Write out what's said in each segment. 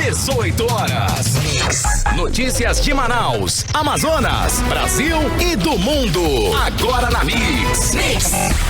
18 horas. Notícias de Manaus, Amazonas, Brasil e do mundo. Agora na Mix.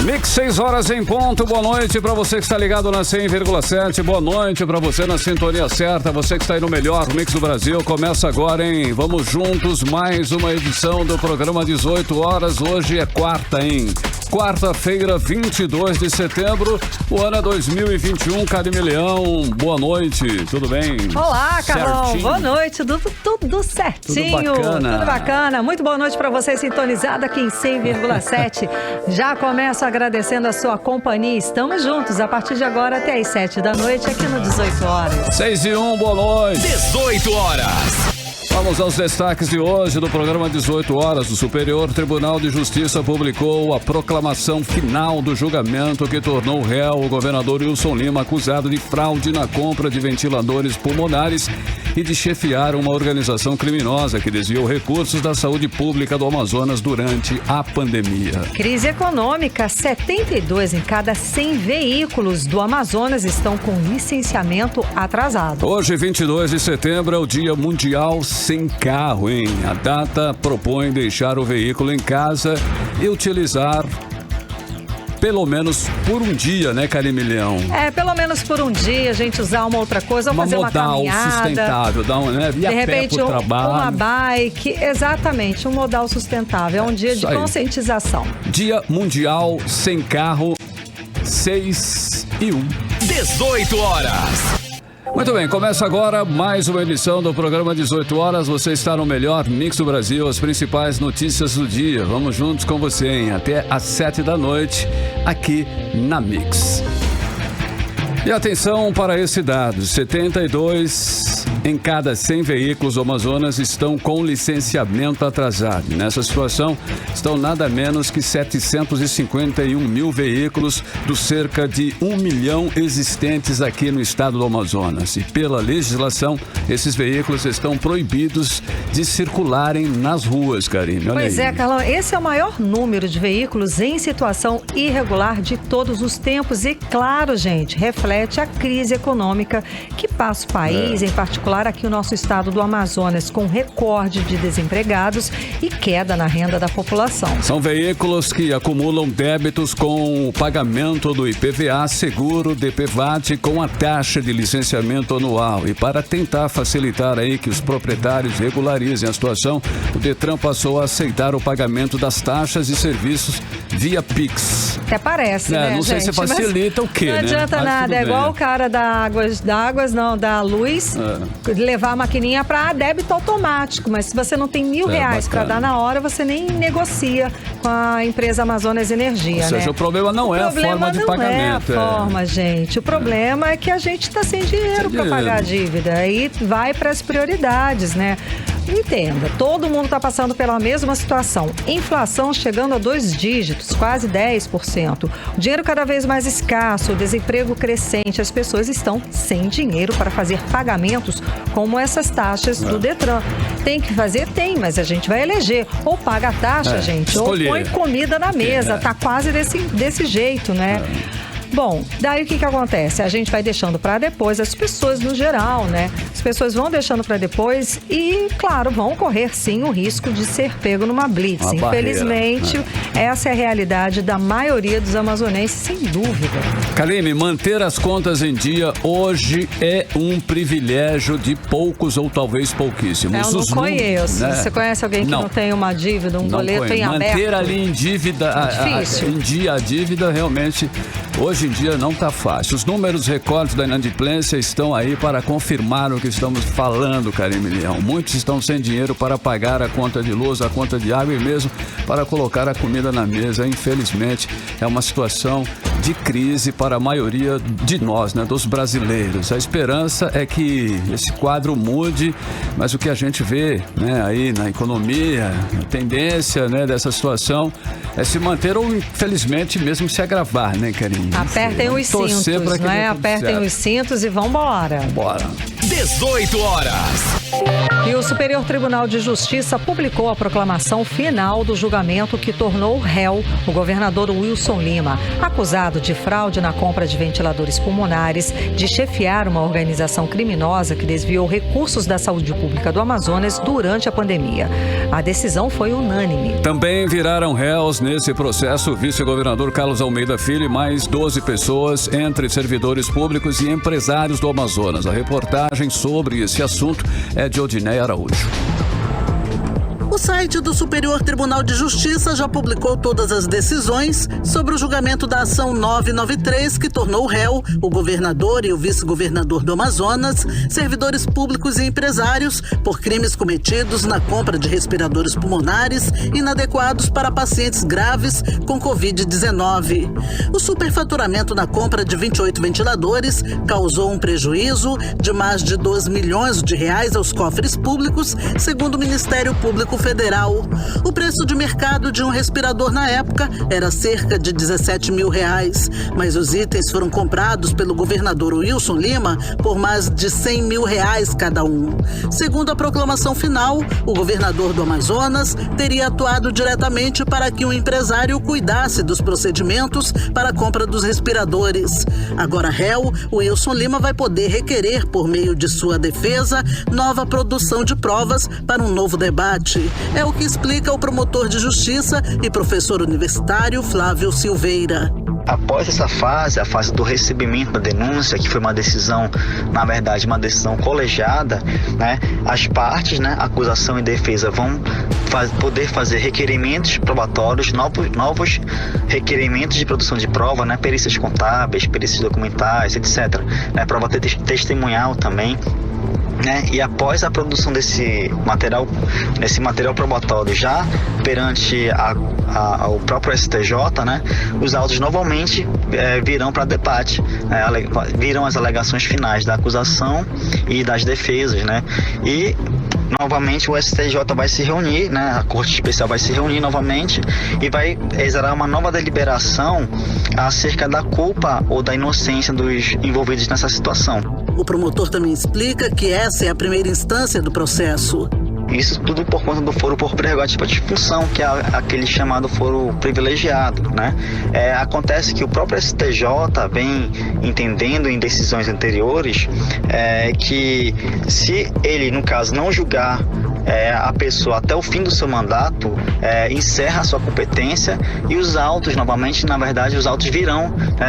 Mix 6 horas em ponto. Boa noite pra você que está ligado na 100,7. Boa noite pra você na sintonia certa. Você que está aí no melhor Mix do Brasil. Começa agora, hein? Vamos juntos. Mais uma edição do programa 18 horas. Hoje é quarta, hein? Quarta-feira, 22 de setembro, o ano é 2021. Karime Leão, boa noite, tudo bem? Olá, Carlão, boa noite, tudo certinho. Tudo bacana. Muito boa noite para você sintonizado aqui em 100,7. Já começo agradecendo a sua companhia. Estamos juntos a partir de agora até às 7 da noite aqui no 18 horas. 6 e 1, boa noite. 18 horas. Vamos aos destaques de hoje do programa 18 horas. O Superior Tribunal de Justiça publicou a proclamação final do julgamento que tornou réu o governador Wilson Lima, acusado de fraude na compra de ventiladores pulmonares e de chefiar uma organização criminosa que desviou recursos da saúde pública do Amazonas durante a pandemia. Crise econômica, 72 em cada 100 veículos do Amazonas estão com licenciamento atrasado. Hoje, 22 de setembro, é o Dia Mundial Sem Carro, hein? A data propõe deixar o veículo em casa e utilizar pelo menos por um dia, né, Karime Leão? Pelo menos por um dia a gente usar uma outra coisa, ou fazer uma caminhada. Sustentável, ir de repente uma bike, exatamente, um modal sustentável. É um dia de conscientização. Dia Mundial Sem Carro, 6 e 1. 18 horas. Muito bem, começa agora mais uma edição do programa 18 horas. Você está no melhor Mix do Brasil, as principais notícias do dia. Vamos juntos com você, hein? Até às 7 da noite, aqui na Mix. E atenção para esse dado, 72 em cada 100 veículos do Amazonas estão com licenciamento atrasado. Nessa situação, estão nada menos que 751 mil veículos dos cerca de 1 milhão existentes aqui no estado do Amazonas. E pela legislação, esses veículos estão proibidos de circularem nas ruas, Karine. Pois é, Carlão, esse é o maior número de veículos em situação irregular de todos os tempos e, claro, gente, reflete a crise econômica que passa o país, em particular aqui o nosso estado do Amazonas, com recorde de desempregados e queda na renda da população. São veículos que acumulam débitos com o pagamento do IPVA, seguro, DPVAT, com a taxa de licenciamento anual. E para tentar facilitar aí que os proprietários regularizem a situação, o Detran passou a aceitar o pagamento das taxas e serviços via Pix. Até parece, né, não sei gente, se facilita o quê, não né? adianta nada, é igual o cara da luz, levar a maquininha para débito automático, mas se você não tem R$1.000 para dar na hora, você nem negocia com a empresa Amazonas Energia, Ou seja, né? o problema não é a forma de pagamento. Não é a forma, gente. O problema é que a gente está sem dinheiro para pagar a dívida. Aí vai para as prioridades, né? Entenda, todo mundo está passando pela mesma situação. Inflação chegando a 2 dígitos, quase 10%. O dinheiro cada vez mais escasso, o desemprego crescente. As pessoas estão sem dinheiro para fazer pagamentos como essas taxas do Detran. Tem que fazer? Tem, mas a gente vai eleger. Ou paga a taxa, gente, escolher. Ou põe comida na mesa. Tá quase desse jeito, né? Bom, daí o que acontece? A gente vai deixando para depois, as pessoas no geral, né? As pessoas vão deixando para depois e, claro, vão correr sim o risco de ser pego numa blitz. Infelizmente, essa é a realidade da maioria dos amazonenses, sem dúvida. Karime, manter as contas em dia hoje é um privilégio de poucos ou talvez pouquíssimos. Eu não conheço. Né? Você conhece alguém que não tem uma dívida, um boleto em aberto? Manter ali em dívida, em dia a dívida, realmente, hoje em dia não está fácil. Os números recordes da inadimplência estão aí para confirmar o que estamos falando, Karime Leão. Muitos estão sem dinheiro para pagar a conta de luz, a conta de água e mesmo para colocar a comida na mesa. Infelizmente, é uma situação de crise para a maioria de nós, né, dos brasileiros. A esperança é que esse quadro mude, mas o que a gente vê, né, aí na economia, a tendência, né, dessa situação é se manter ou, infelizmente, mesmo se agravar, né, Karine? Apertem os cintos, não é? Apertem os cintos e vambora. Bora. 18 horas. E o Superior Tribunal de Justiça publicou a proclamação final do julgamento que tornou réu o governador Wilson Lima, acusado de fraude na compra de ventiladores pulmonares, de chefiar uma organização criminosa que desviou recursos da saúde pública do Amazonas durante a pandemia. A decisão foi unânime. Também viraram réus nesse processo o vice-governador Carlos Almeida Filho e mais 12 pessoas, entre servidores públicos e empresários do Amazonas. A reportagem sobre esse assunto é de Odinei Araújo. O site do Superior Tribunal de Justiça já publicou todas as decisões sobre o julgamento da ação 993, que tornou réu o governador e o vice-governador do Amazonas, servidores públicos e empresários, por crimes cometidos na compra de respiradores pulmonares inadequados para pacientes graves com Covid-19. O superfaturamento na compra de 28 ventiladores causou um prejuízo de mais de 2 milhões de reais aos cofres públicos, segundo o Ministério Público Federal. O preço de mercado de um respirador na época era cerca de 17 mil reais, mas os itens foram comprados pelo governador Wilson Lima por mais de 100 mil reais cada um. Segundo a proclamação final, o governador do Amazonas teria atuado diretamente para que o empresário cuidasse dos procedimentos para a compra dos respiradores. Agora réu, o Wilson Lima vai poder requerer, por meio de sua defesa, nova produção de provas para um novo debate. É o que explica o promotor de justiça e professor universitário Flávio Silveira. Após essa fase, a fase do recebimento da denúncia, que foi uma decisão, na verdade, uma decisão colegiada, né? As partes, né, acusação e defesa, vão poder fazer requerimentos probatórios, novos requerimentos de produção de prova, né? Perícias contábeis, perícias documentais, etc. Né? Prova testemunhal também. Né? E após a produção desse material probatório já perante o próprio STJ, né? Os autos novamente virão para debate, virão as alegações finais da acusação e das defesas, né? E novamente o STJ vai se reunir, né? A Corte Especial vai se reunir novamente e vai exarar uma nova deliberação acerca da culpa ou da inocência dos envolvidos nessa situação. O promotor também explica que essa é a primeira instância do processo. Isso tudo por conta do foro por prerrogativa de função, que é aquele chamado foro privilegiado, né? Acontece que o próprio STJ vem entendendo em decisões anteriores que se ele, no caso, não julgar a pessoa até o fim do seu mandato, encerra a sua competência e os autos, novamente, na verdade, os autos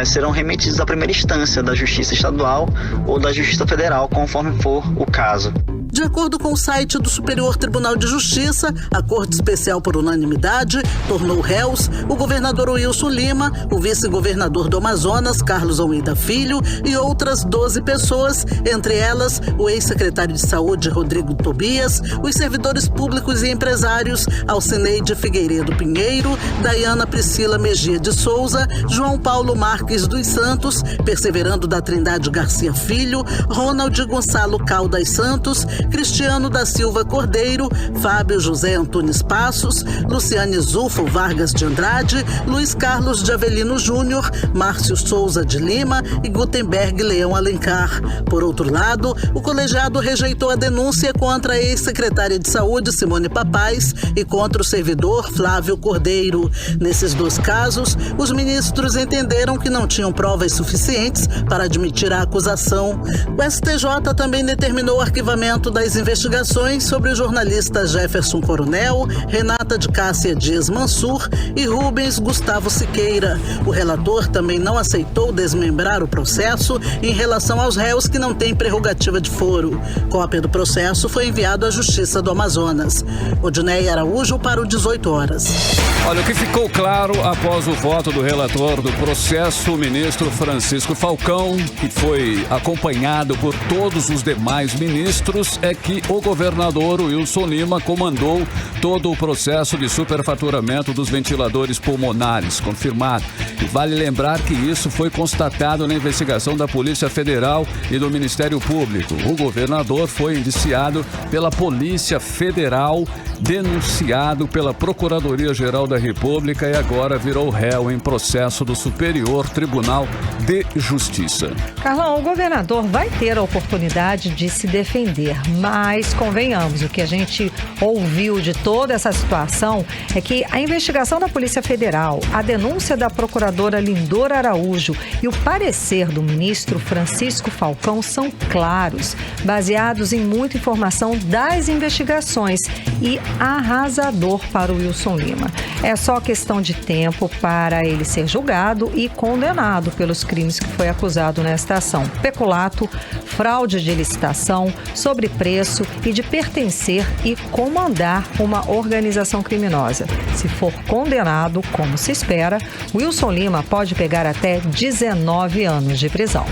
serão remetidos à primeira instância da Justiça Estadual ou da Justiça Federal, conforme for o caso. De acordo com o site do Superior Tribunal de Justiça, a Corte Especial por unanimidade tornou réus o governador Wilson Lima, o vice-governador do Amazonas, Carlos Almeida Filho, e outras 12 pessoas, entre elas o ex-secretário de Saúde, Rodrigo Tobias, os servidores públicos e empresários Alcineide Figueiredo Pinheiro, Daiana Priscila Mejia de Souza, João Paulo Marques dos Santos, Perseverando da Trindade Garcia Filho, Ronald Gonçalo Caldas Santos, Cristiano da Silva Cordeiro, Fábio José Antunes Passos, Luciane Zufo Vargas de Andrade, Luiz Carlos de Avelino Júnior, Márcio Souza de Lima e Gutenberg Leão Alencar. Por outro lado, o colegiado rejeitou a denúncia contra a ex-secretária de Saúde, Simone Papais, e contra o servidor Flávio Cordeiro. Nesses dois casos, os ministros entenderam que não tinham provas suficientes para admitir a acusação. O STJ também determinou o arquivamento das investigações sobre o jornalista Jefferson Coronel, Renata de Cássia Dias Mansur e Rubens Gustavo Siqueira. O relator também não aceitou desmembrar o processo em relação aos réus que não têm prerrogativa de foro. Cópia do processo foi enviado à Justiça do Amazonas. Odinei Araújo para o 18 horas. Olha, o que ficou claro após o voto do relator do processo, o ministro Francisco Falcão, que foi acompanhado por todos os demais ministros, é que o governador Wilson Lima comandou todo o processo de superfaturamento dos ventiladores pulmonares, confirmado. E vale lembrar que isso foi constatado na investigação da Polícia Federal e do Ministério Público. O governador foi indiciado pela Polícia Federal, denunciado pela Procuradoria-Geral da República e agora virou réu em processo do Superior Tribunal de Justiça. Carlão, o governador vai ter a oportunidade de se defender, mas convenhamos, o que a gente ouviu de toda essa situação é que a investigação da Polícia Federal, a denúncia da procuradora Lindora Araújo e o parecer do ministro Francisco Falcão são claros, baseados em muita informação das investigações e arrasador para o Wilson Lima. É só questão de tempo para ele ser julgado e condenado pelos crimes que foi acusado nesta ação: peculato, fraude de licitação, sobrepreço e de pertencer e comandar uma organização criminosa. Se for condenado, como se espera, Wilson Lima pode pegar até 19 anos de prisão.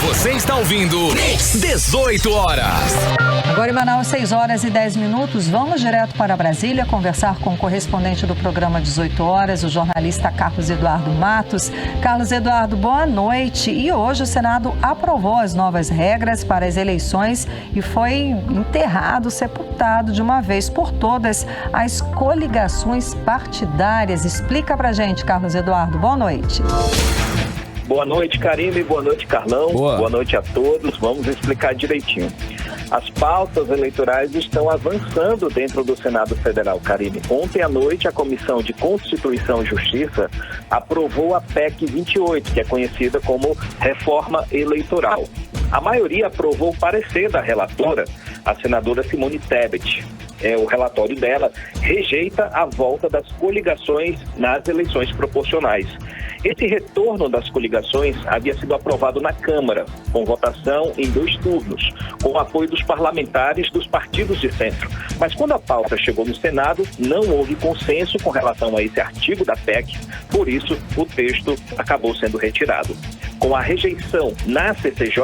Você está ouvindo 18 horas. Agora em Manaus, 6 horas e 10 minutos. Vamos direto para Brasília conversar com o correspondente do programa 18 horas, o jornalista Carlos Eduardo Matos. Carlos Eduardo, boa noite. E hoje o Senado aprovou as novas regras para as eleições e foi enterrado, sepultado de uma vez por todas as coligações partidárias. Explica pra gente, Carlos Eduardo. Boa noite. Boa noite, Karine. Boa noite, Carlão. Boa noite a todos. Vamos explicar direitinho. As pautas eleitorais estão avançando dentro do Senado Federal, Karine. Ontem à noite, a Comissão de Constituição e Justiça aprovou a PEC 28, que é conhecida como Reforma Eleitoral. A maioria aprovou o parecer da relatora, a senadora Simone Tebet. O relatório dela rejeita a volta das coligações nas eleições proporcionais. Esse retorno das coligações havia sido aprovado na Câmara, com votação em 2 turnos, com o apoio dos parlamentares dos partidos de centro. Mas quando a pauta chegou no Senado, não houve consenso com relação a esse artigo da PEC, por isso o texto acabou sendo retirado. Com a rejeição na CCJ,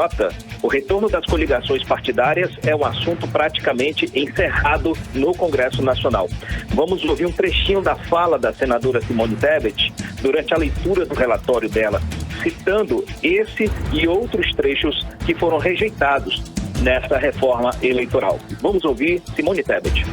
o retorno das coligações partidárias é um assunto praticamente encerrado no Congresso Nacional. Vamos ouvir um trechinho da fala da senadora Simone Tebet durante a leitura do relatório dela, citando esse e outros trechos que foram rejeitados nessa reforma eleitoral. Vamos ouvir Simone Tebet.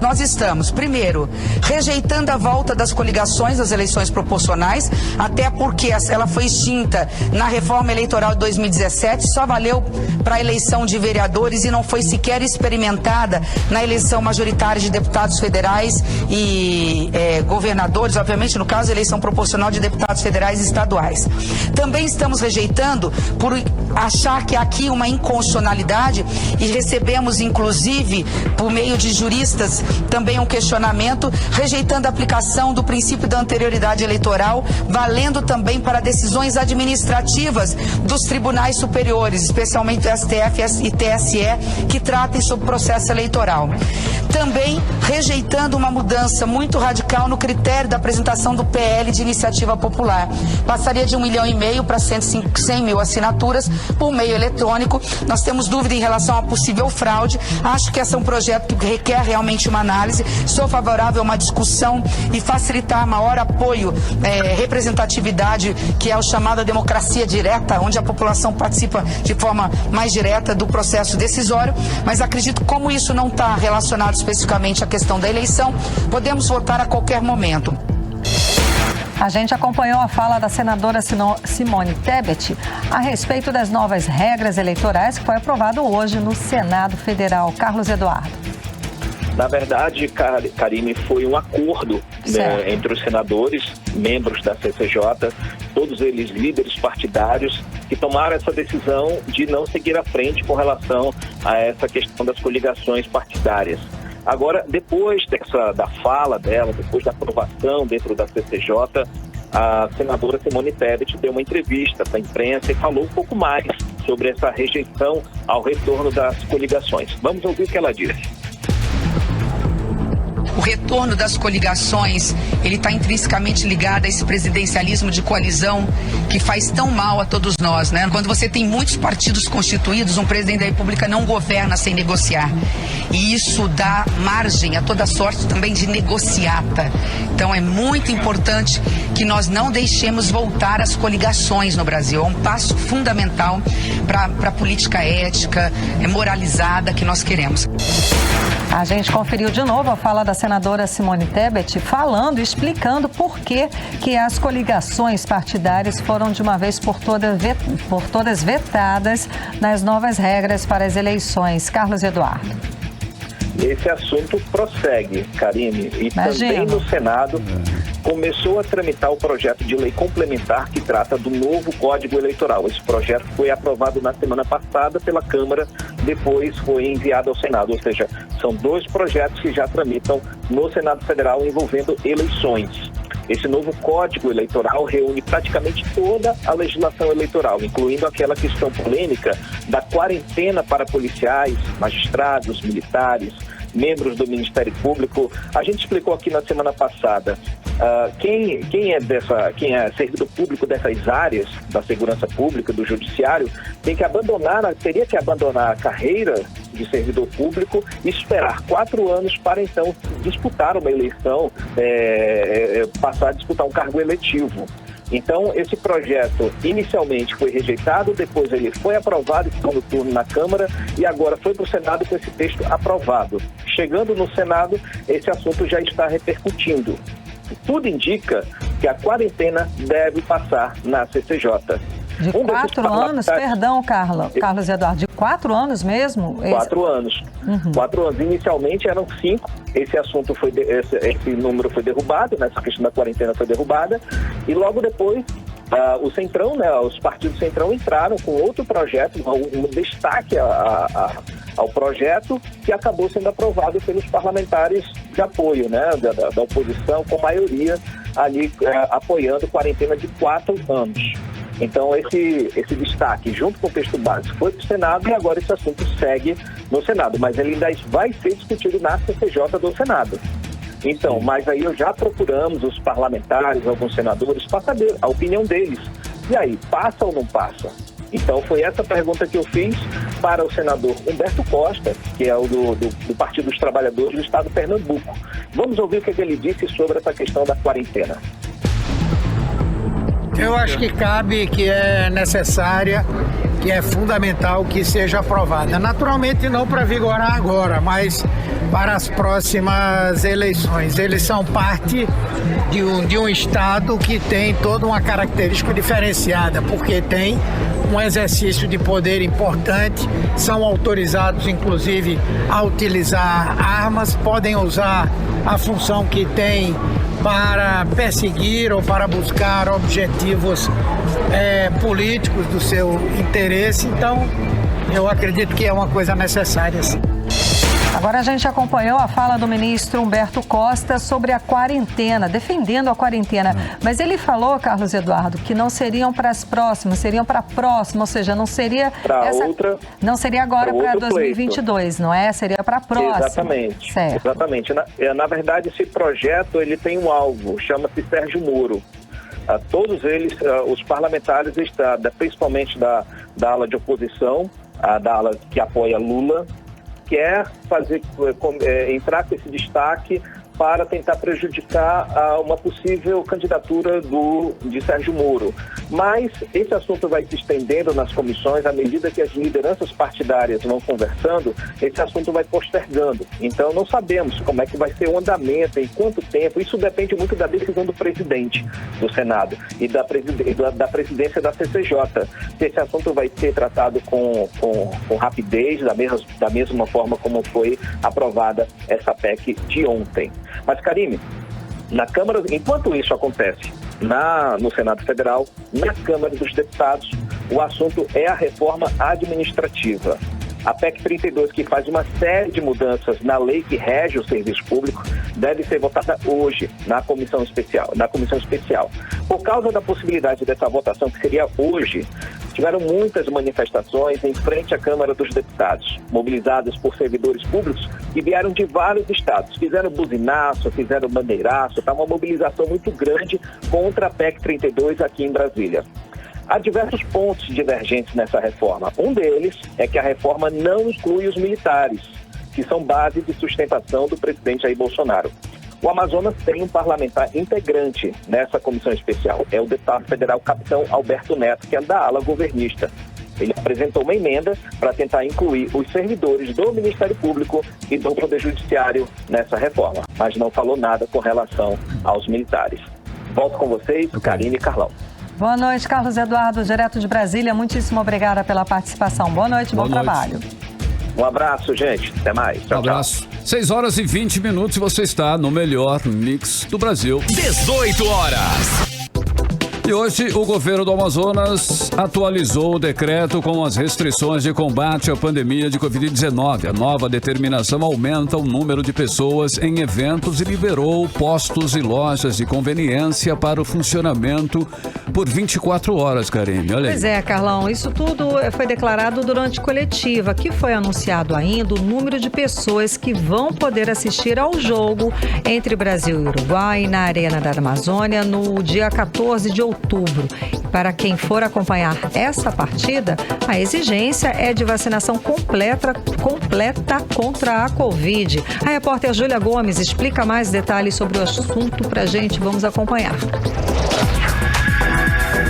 Nós estamos, primeiro, rejeitando a volta das coligações às eleições proporcionais, até porque ela foi extinta na reforma eleitoral de 2017, só valeu para a eleição de vereadores e não foi sequer experimentada na eleição majoritária de deputados federais e governadores, obviamente, no caso, a eleição proporcional de deputados federais e estaduais. Também estamos rejeitando por achar que há aqui uma inconstitucionalidade e recebemos, inclusive, por meio de juristas, também um questionamento, rejeitando a aplicação do princípio da anterioridade eleitoral, valendo também para decisões administrativas dos tribunais superiores, especialmente do STF e TSE, que tratem sobre o processo eleitoral. Também rejeitando uma mudança muito radical no critério da apresentação do PL de iniciativa popular. Passaria de 1,5 milhão para 100 mil assinaturas por meio eletrônico. Nós temos dúvida em relação a possível fraude. Acho que esse é um projeto que requer realmente uma análise. Sou favorável a uma discussão e facilitar maior apoio, representatividade, que é o chamado democracia direta, onde a população participa de forma mais direta do processo decisório, mas acredito que como isso não está relacionado especificamente à questão da eleição, podemos votar a qualquer momento. A gente acompanhou a fala da senadora Simone Tebet a respeito das novas regras eleitorais que foi aprovado hoje no Senado Federal. Carlos Eduardo. Na verdade, Karine, foi um acordo, né, entre os senadores, membros da CCJ, todos eles líderes partidários, que tomaram essa decisão de não seguir à frente com relação a essa questão das coligações partidárias. Agora, depois da fala dela, depois da aprovação dentro da CCJ, a senadora Simone Tebet deu uma entrevista para a imprensa e falou um pouco mais sobre essa rejeição ao retorno das coligações. Vamos ouvir o que ela disse. O retorno das coligações, ele está intrinsecamente ligado a esse presidencialismo de coalizão que faz tão mal a todos nós, né? Quando você tem muitos partidos constituídos, um presidente da República não governa sem negociar. E isso dá margem a toda sorte também de negociata. Então é muito importante que nós não deixemos voltar às coligações no Brasil. É um passo fundamental para a política ética, moralizada que nós queremos. A gente conferiu de novo a fala da senadora Simone Tebet falando, explicando por que as coligações partidárias foram de uma vez por todas vetadas nas novas regras para as eleições. Carlos Eduardo. Esse assunto prossegue, Karine, e também no Senado começou a tramitar o projeto de lei complementar que trata do novo Código Eleitoral. Esse projeto foi aprovado na semana passada pela Câmara, depois foi enviado ao Senado, ou seja, são 2 projetos que já tramitam no Senado Federal envolvendo eleições. Esse novo Código Eleitoral reúne praticamente toda a legislação eleitoral, incluindo aquela questão polêmica da quarentena para policiais, magistrados, militares, membros do Ministério Público. A gente explicou aqui na semana passada quem é servidor público dessas áreas da segurança pública, do judiciário, teria que abandonar a carreira de servidor público e esperar 4 anos para então disputar uma eleição, passar a disputar um cargo eletivo. Então, esse projeto inicialmente foi rejeitado, depois ele foi aprovado em segundo turno na Câmara e agora foi para o Senado com esse texto aprovado. Chegando no Senado, esse assunto já está repercutindo. Tudo indica que a quarentena deve passar na CCJ. De 4 anos? Perdão, Carlos Eduardo, de 4 anos mesmo? 4 anos. 4 anos. Inicialmente eram 5. Esse assunto esse número foi derrubado, né? Essa questão da quarentena foi derrubada. E logo depois, o Centrão, né? Os partidos Centrão entraram com outro projeto, um destaque ao projeto que acabou sendo aprovado pelos parlamentares de apoio, né? Da oposição, com maioria ali apoiando quarentena de 4 anos. Então, esse destaque, junto com o texto básico, foi para o Senado e agora esse assunto segue no Senado. Mas ele ainda vai ser discutido na CCJ do Senado. Então, mas aí já procuramos os parlamentares, alguns senadores, para saber a opinião deles. E aí, passa ou não passa? Então, foi essa pergunta que eu fiz para o senador Humberto Costa, que é o do Partido dos Trabalhadores do Estado de Pernambuco. Vamos ouvir o que ele disse sobre essa questão da quarentena. Eu acho que cabe, que é necessária, que é fundamental que seja aprovada. Naturalmente não para vigorar agora, mas para as próximas eleições. Eles são parte de um Estado que tem toda uma característica diferenciada, porque tem um exercício de poder importante, são autorizados inclusive a utilizar armas, podem usar a função que tem para perseguir ou para buscar objetivos políticos do seu interesse. Então, eu acredito que é uma coisa necessária, sim. Agora a gente acompanhou a fala do ministro Humberto Costa sobre a quarentena, defendendo a quarentena. Mas ele falou, Carlos Eduardo, que não seriam para as próximas, seriam para a próxima, ou seja, não seria não seria agora para 2022, pleito. Não é? Seria para a próxima. Exatamente. Certo. Exatamente. Na verdade, esse projeto ele tem um alvo, chama-se Sérgio Moro. Todos eles, os parlamentares, principalmente da ala de oposição, da ala que apoia Lula, quer entrar com esse destaque para tentar prejudicar uma possível candidatura de Sérgio Moro. Mas esse assunto vai se estendendo nas comissões à medida que as lideranças partidárias vão conversando, esse assunto vai postergando. Então não sabemos como é que vai ser o andamento, em quanto tempo. Isso depende muito da decisão do presidente do Senado e da presidência da CCJ. Se esse assunto vai ser tratado com rapidez, da mesma forma como foi aprovada essa PEC de ontem. Mas, Karine, na Câmara, enquanto isso acontece no Senado Federal, na Câmara dos Deputados, o assunto é a reforma administrativa. A PEC 32, que faz uma série de mudanças na lei que rege o serviço público, deve ser votada hoje na comissão especial. Por causa da possibilidade dessa votação, que seria hoje, tiveram muitas manifestações em frente à Câmara dos Deputados, mobilizadas por servidores públicos que vieram de vários estados. Fizeram buzinaço, fizeram bandeiraço, tá uma mobilização muito grande contra a PEC 32 aqui em Brasília. Há diversos pontos divergentes nessa reforma. Um deles é que a reforma não inclui os militares, que são base de sustentação do presidente Jair Bolsonaro. O Amazonas tem um parlamentar integrante nessa comissão especial. É o deputado federal capitão Alberto Neto, que é da ala governista. Ele apresentou uma emenda para tentar incluir os servidores do Ministério Público e do Poder Judiciário nessa reforma, mas não falou nada com relação aos militares. Volto com vocês, Karine e Carlão. Boa noite, Carlos Eduardo, direto de Brasília. Muitíssimo obrigada pela participação. Boa noite, bom trabalho. Um abraço, gente. Até mais. Tchau, abraço. Tchau. 6 horas e 20 minutos e você está no melhor mix do Brasil. 18 horas. E hoje o governo do Amazonas atualizou o decreto com as restrições de combate à pandemia de Covid-19. A nova determinação aumenta o número de pessoas em eventos e liberou postos e lojas de conveniência para o funcionamento por 24 horas, Karine. Olha aí. Pois é, Carlão, isso tudo foi declarado durante coletiva, que foi anunciado ainda o número de pessoas que vão poder assistir ao jogo entre Brasil e Uruguai na Arena da Amazônia no dia 14 de outubro. Para quem for acompanhar essa partida, a exigência é de vacinação completa contra a Covid. A repórter Júlia Gomes explica mais detalhes sobre o assunto pra gente. Vamos acompanhar.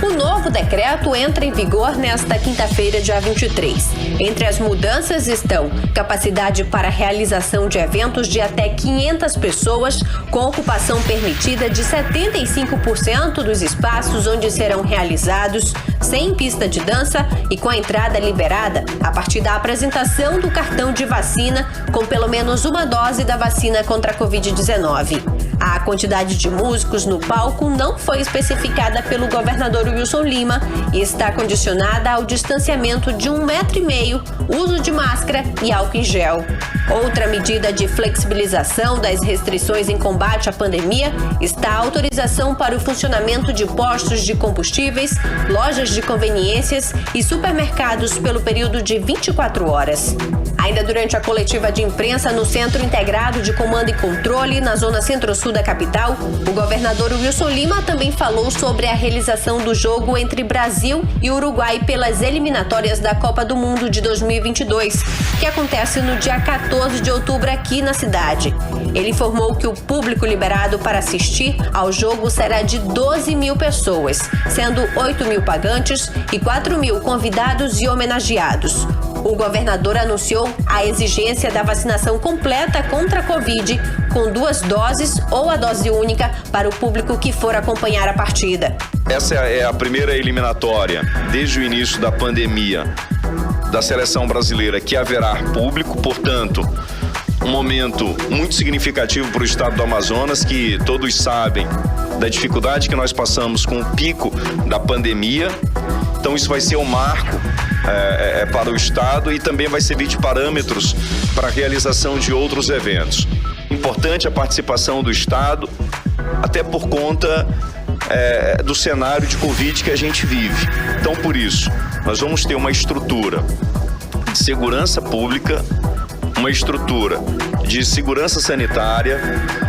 O novo decreto entra em vigor nesta quinta-feira, dia 23. Entre as mudanças estão capacidade para realização de eventos de até 500 pessoas, com ocupação permitida de 75% dos espaços onde serão realizados, sem pista de dança e com a entrada liberada a partir da apresentação do cartão de vacina com pelo menos uma dose da vacina contra a Covid-19. A quantidade de músicos no palco não foi especificada pelo governador Wilson Lima e está condicionada ao distanciamento de 1,5 metro, uso de máscara e álcool em gel. Outra medida de flexibilização das restrições em combate à pandemia está a autorização para o funcionamento de postos de combustíveis, lojas de conveniências e supermercados pelo período de 24 horas. Ainda durante a coletiva de imprensa no Centro Integrado de Comando e Controle, na zona centro-sul da capital, o governador Wilson Lima também falou sobre a realização do jogo entre Brasil e Uruguai pelas eliminatórias da Copa do Mundo de 2022, que acontece no dia 14 de outubro aqui na cidade. Ele informou que o público liberado para assistir ao jogo será de 12 mil pessoas, sendo 8 mil pagantes e 4 mil convidados e homenageados. O governador anunciou a exigência da vacinação completa contra a Covid, com 2 doses ou a dose única para o público que for acompanhar a partida. Essa é a primeira eliminatória desde o início da pandemia da seleção brasileira que haverá público, portanto, um momento muito significativo para o estado do Amazonas, que todos sabem da dificuldade que nós passamos com o pico da pandemia. Então isso vai ser um marco para o estado e também vai servir de parâmetros para a realização de outros eventos. Importante a participação do estado, até por conta do cenário de Covid que a gente vive. Então, por isso, nós vamos ter uma estrutura de segurança pública, uma estrutura de segurança sanitária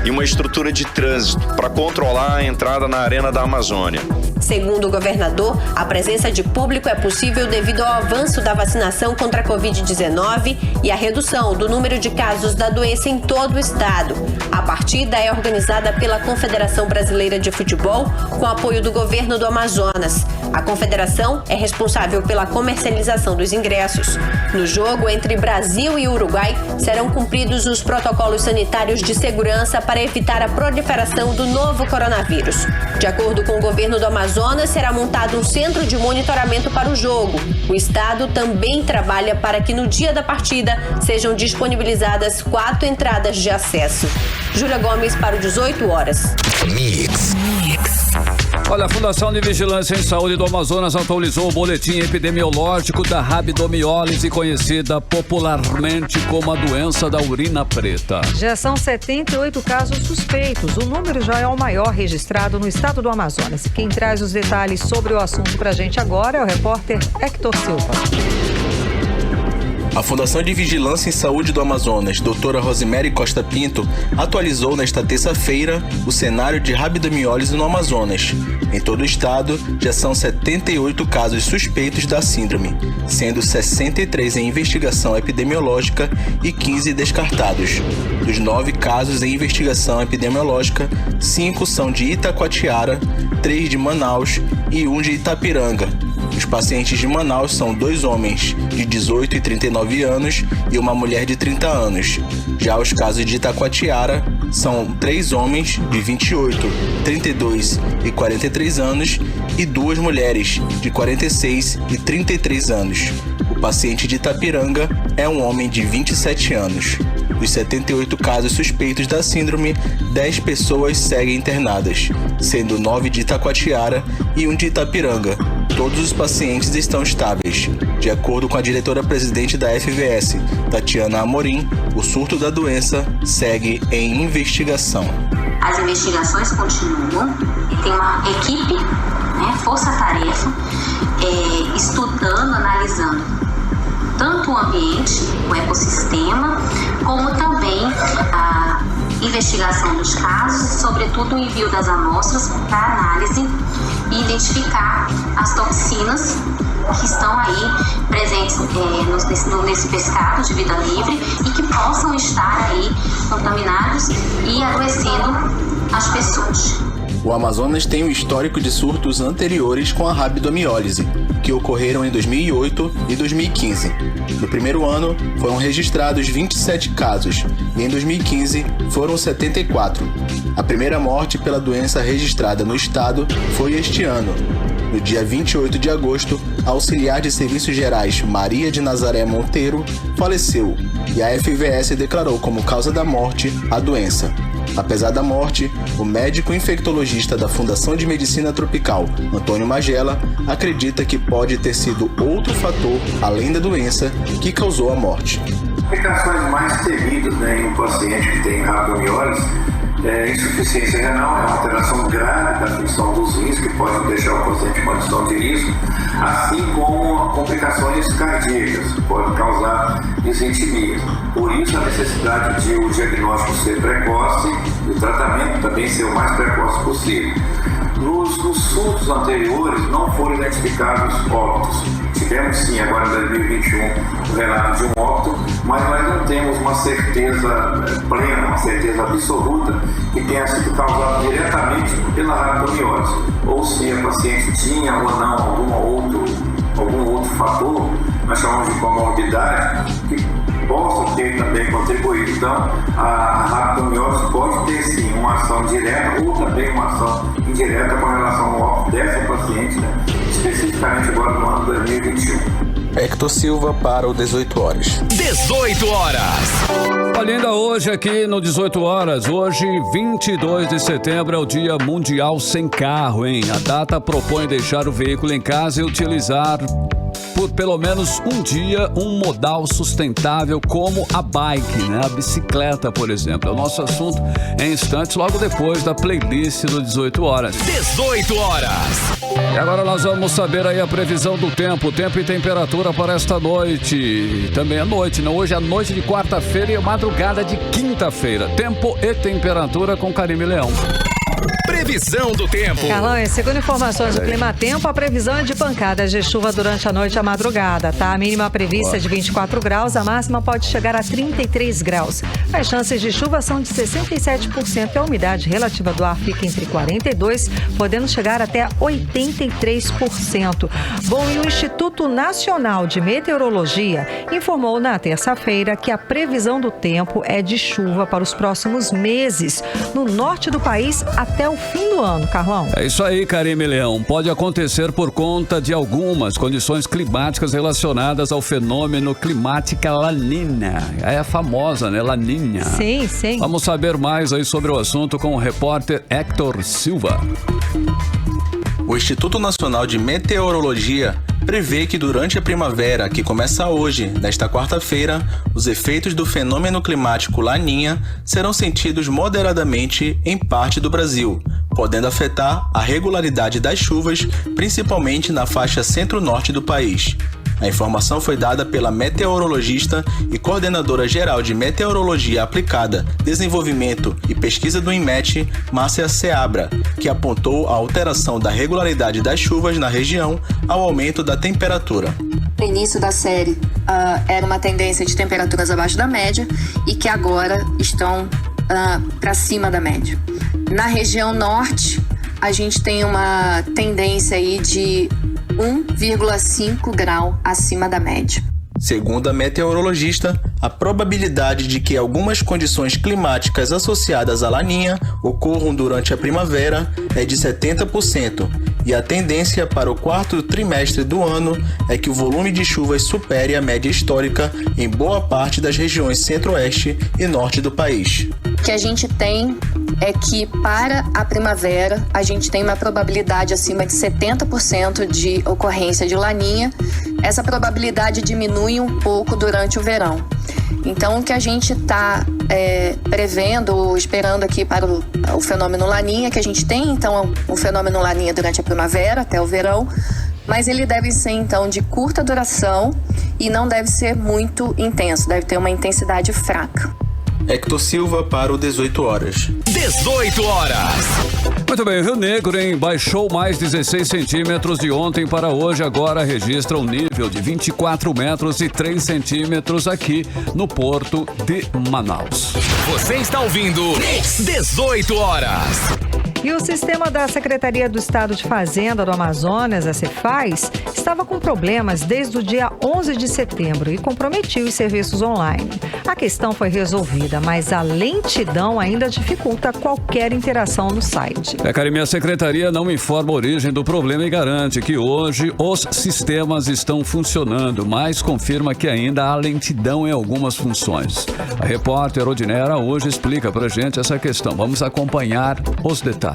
e uma estrutura de trânsito para controlar a entrada na Arena da Amazônia. Segundo o governador, a presença de público é possível devido ao avanço da vacinação contra a Covid-19 e a redução do número de casos da doença em todo o estado. A partida é organizada pela Confederação Brasileira de Futebol, com apoio do governo do Amazonas. A confederação é responsável pela comercialização dos ingressos. No jogo entre Brasil e Uruguai, serão cumpridos os protocolos sanitários de segurança para evitar a proliferação do novo coronavírus. De acordo com o governo do Amazonas, será montado um centro de monitoramento para o jogo. O estado também trabalha para que no dia da partida sejam disponibilizadas 4 entradas de acesso. Júlia Gomes para o 18 horas. Mix. Olha, a Fundação de Vigilância em Saúde do Amazonas atualizou o boletim epidemiológico da rabdomiólise, conhecida popularmente como a doença da urina preta. Já são 78 casos suspeitos. O número já é o maior registrado no estado do Amazonas. Quem traz os detalhes sobre o assunto pra gente agora é o repórter Hector Silva. A Fundação de Vigilância em Saúde do Amazonas, doutora Rosemary Costa Pinto, atualizou nesta terça-feira o cenário de rabdomiólise no Amazonas. Em todo o estado, já são 78 casos suspeitos da síndrome, sendo 63 em investigação epidemiológica e 15 descartados. Dos 9 casos em investigação epidemiológica, 5 são de Itacoatiara, 3 de Manaus e 1 de Itapiranga. Os pacientes de Manaus são 2 homens de 18 e 39 anos e uma mulher de 30 anos. Já os casos de Itacoatiara são 3 homens de 28, 32 e 43 anos e 2 mulheres de 46 e 33 anos. O paciente de Itapiranga é um homem de 27 anos. Dos 78 casos suspeitos da síndrome, 10 pessoas seguem internadas, sendo 9 de Itacoatiara e 1 de Itapiranga. Todos os pacientes estão estáveis. De acordo com a diretora-presidente da FVS, Tatiana Amorim, o surto da doença segue em investigação. As investigações continuam, tem uma equipe, força-tarefa, estudando, analisando tanto o ambiente, o ecossistema, como também a investigação dos casos, sobretudo o envio das amostras para análise e identificar as toxinas que estão aí presentes nesse pescado de vida livre e que possam estar aí contaminados e adoecendo as pessoas. O Amazonas tem um histórico de surtos anteriores com a rabdomiólise, que ocorreram em 2008 e 2015. No primeiro ano, foram registrados 27 casos e em 2015 foram 74. A primeira morte pela doença registrada no estado foi este ano. No dia 28 de agosto, a auxiliar de serviços gerais Maria de Nazaré Monteiro faleceu e a FVS declarou como causa da morte a doença. Apesar da morte, o médico infectologista da Fundação de Medicina Tropical, Antônio Magela, acredita que pode ter sido outro fator, além da doença, que causou a morte. Complicações mais temidas em um paciente que tem rabdomiólise é insuficiência renal, é uma alteração grave da função dos rins, que pode deixar o paciente em condição de risco, assim como complicações cardíacas, que podem causar disritmia. Por isso, a necessidade de o diagnóstico ser precoce e o tratamento também ser o mais precoce possível. Nos surtos anteriores, não foram identificados óbitos. Tivemos sim, agora em 2021, o relato de um óbito, mas nós não temos uma certeza plena, uma certeza absoluta que tenha sido causado diretamente pela rabdomiólise. Ou se a paciente tinha ou não algum outro fator, nós chamamos de comorbidade, que possa ter também contribuído. Então, a rabdomiólise pode ter sim uma ação direta ou também uma ação indireta com relação ao óbito dessa paciente, especificamente agora no ano 2021. Hector Silva para o 18 horas. 18 horas. Olha, ainda hoje aqui no 18 horas, hoje 22 de setembro é o Dia Mundial Sem Carro, hein? A data propõe deixar o veículo em casa e utilizar por pelo menos um dia um modal sustentável como a bike, né? A bicicleta, por exemplo. É o nosso assunto em instantes, logo depois da playlist do 18 horas. 18 horas. E agora nós vamos saber aí a previsão do tempo e temperatura para esta noite. Também à noite, não? Hoje é a noite de quarta-feira e a madrugada de quinta-feira. Tempo e temperatura com Karime Leão. Previsão do tempo. Carlão, segundo informações do Climatempo, a previsão é de pancadas de chuva durante a noite e a madrugada, tá? A mínima prevista é de 24 graus, a máxima pode chegar a 33 graus. As chances de chuva são de 67% e a umidade relativa do ar fica entre 42%, podendo chegar até 83%. Bom, e o Instituto Nacional de Meteorologia informou na terça-feira que a previsão do tempo é de chuva para os próximos meses, no norte do país até o fim do ano, Carlão. É isso aí, Karime Leão. Pode acontecer por conta de algumas condições climáticas relacionadas ao fenômeno climática La Niña. É a famosa, né? La Niña. Sim, sim. Vamos saber mais aí sobre o assunto com o repórter Hector Silva. O Instituto Nacional de Meteorologia prevê que durante a primavera, que começa hoje, nesta quarta-feira, os efeitos do fenômeno climático Laninha serão sentidos moderadamente em parte do Brasil, podendo afetar a regularidade das chuvas, principalmente na faixa centro-norte do país. A informação foi dada pela meteorologista e coordenadora geral de Meteorologia Aplicada, Desenvolvimento e Pesquisa do INMET, Márcia Seabra, que apontou a alteração da regularidade das chuvas na região ao aumento da temperatura. No início da série era uma tendência de temperaturas abaixo da média e que agora estão para cima da média. Na região norte, a gente tem uma tendência aí de 1,5 grau acima da média. Segundo a meteorologista, a probabilidade de que algumas condições climáticas associadas à Laninha ocorram durante a primavera é de 70%, e a tendência para o quarto trimestre do ano é que o volume de chuvas supere a média histórica em boa parte das regiões centro-oeste e norte do país. O que a gente tem é que para a primavera a gente tem uma probabilidade acima de 70% de ocorrência de Laninha. Essa probabilidade diminui um pouco durante o verão. Então, o que a gente está prevendo ou esperando aqui para o fenômeno Laninha, que a gente tem, então, o fenômeno Laninha durante a primavera até o verão, mas ele deve ser, então, de curta duração e não deve ser muito intenso, deve ter uma intensidade fraca. Hector Silva para o 18 horas. 18 horas. Muito bem, o Rio Negro, hein, baixou mais 16 centímetros de ontem para hoje. Agora registra um nível de 24 metros e 3 centímetros aqui no porto de Manaus. Você está ouvindo 18 horas. E o sistema da Secretaria do Estado de Fazenda do Amazonas, a Cefaz, estava com problemas desde o dia 11 de setembro e comprometia os serviços online. A questão foi resolvida, mas a lentidão ainda dificulta qualquer interação no site. Karime, a Secretaria não informa a origem do problema e garante que hoje os sistemas estão funcionando, mas confirma que ainda há lentidão em algumas funções. A repórter Odinera hoje explica pra gente essa questão. Vamos acompanhar os detalhes.